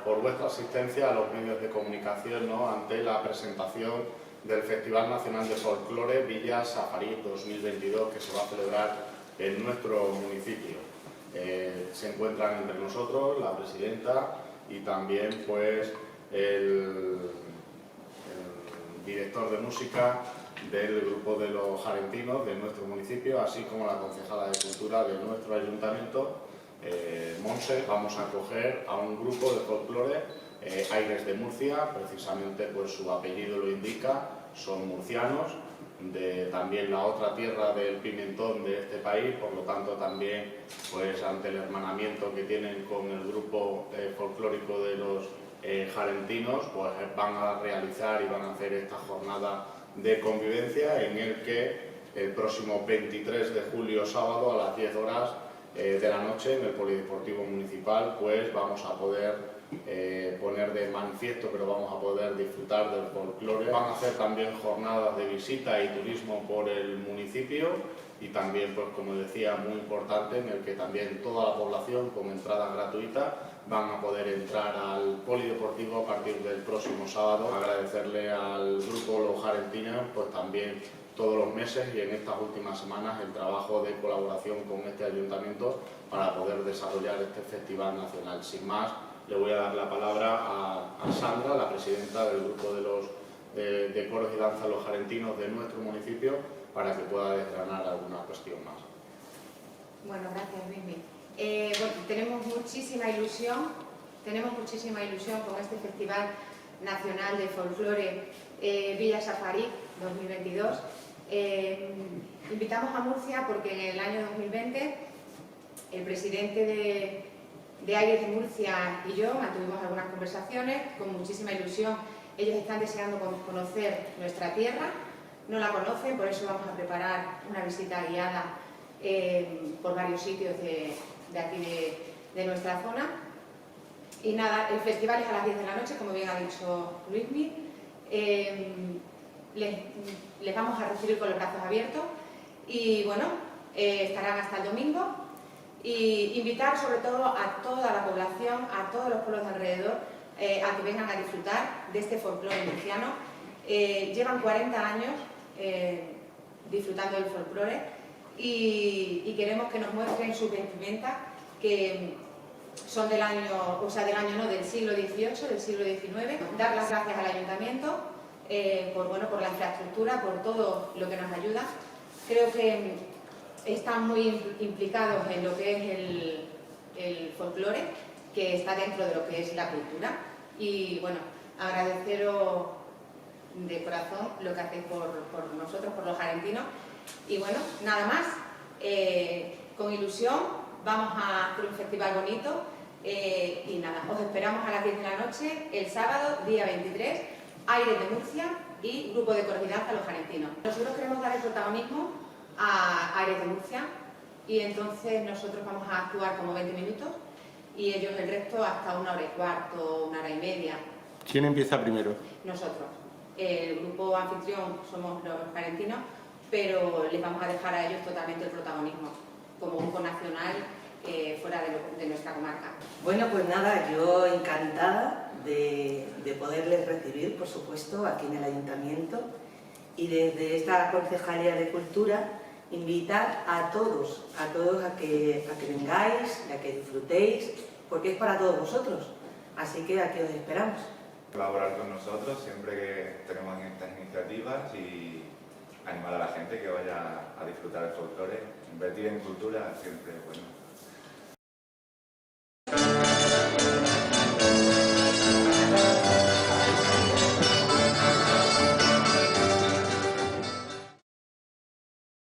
por vuestra asistencia a los medios de comunicación, ¿no?, ante la presentación del Festival Nacional de Folclore Villa Safarí 2022, que se va a celebrar en nuestro municipio. Se encuentran entre nosotros la presidenta y también pues el director de música del grupo de los jarentinos de nuestro municipio, así como la concejala de Cultura de nuestro ayuntamiento, Monse. Vamos a acoger a un grupo de folclore, Aires de Murcia, precisamente pues su apellido lo indica, son murcianos, de también la otra tierra del pimentón de este país, por lo tanto también pues ante el hermanamiento que tienen con el grupo folclórico de los jarentinos, pues van a realizar y van a hacer esta jornada de convivencia en el que el próximo 23 de julio, sábado, a las 10 horas de la noche, en el Polideportivo Municipal, pues vamos a poder poner de manifiesto, pero vamos a poder disfrutar del folclore. Van a hacer también jornadas de visita y turismo por el municipio y también, pues como decía, muy importante, en el que también toda la población con entrada gratuita van a poder entrar al Polideportivo a partir del próximo sábado. Agradecerle al grupo Los Jarentinos pues también todos los meses y en estas últimas semanas el trabajo de colaboración con este ayuntamiento para poder desarrollar este festival nacional. Sin más, le voy a dar la palabra a Sandra, la presidenta del grupo de coros y danza Los Jarentinos de nuestro municipio, para que pueda desgranar alguna cuestión más. Bueno, gracias, Luismi. Bueno, tenemos muchísima ilusión con este Festival Nacional de Folclore Villa Safarí 2022. Invitamos a Murcia porque en el año 2020 el presidente de Aires de Murcia y yo mantuvimos algunas conversaciones con muchísima ilusión. Ellos están deseando conocer nuestra tierra, no la conocen, por eso vamos a preparar una visita guiada por varios sitios de aquí de nuestra zona. Y nada, el festival es a las 10 de la noche, como bien ha dicho Luismi. Les vamos a recibir con los brazos abiertos y bueno, estarán hasta el domingo. Y invitar sobre todo a toda la población, a todos los pueblos de alrededor, a que vengan a disfrutar de este folclore murciano. Llevan 40 años disfrutando del folclore y queremos que nos muestren sus vestimentas, que son del siglo XVIII, del siglo XIX. Dar las gracias al ayuntamiento por la infraestructura, por todo lo que nos ayuda. Creo que están muy implicados en lo que es el folclore, que está dentro de lo que es la cultura. Y bueno, agradeceros de corazón lo que hacéis por nosotros, por los jarentinos. Y bueno, nada más, con ilusión vamos a hacer un festival bonito y nada, os esperamos a las 10 de la noche, el sábado, día 23, Aires de Murcia y Grupo de Coros y Danza Los Jarentinos. Nosotros queremos dar el protagonismo a Aires de Murcia y entonces nosotros vamos a actuar como 20 minutos y ellos el resto hasta 1 hora y cuarto, 1 hora y media. ¿Quién empieza primero? Nosotros. El grupo anfitrión somos los jarentinos, pero les vamos a dejar a ellos totalmente el protagonismo como grupo nacional fuera de nuestra comarca. Bueno, pues nada, yo encantada de poderles recibir, por supuesto, aquí en el ayuntamiento, y desde esta Concejalía de Cultura invitar a todos a que vengáis, a que disfrutéis, porque es para todos vosotros, así que aquí os esperamos. Colaborar con nosotros siempre que tenemos estas iniciativas y animar a la gente que vaya a disfrutar del folclore. Invertir en cultura siempre es bueno.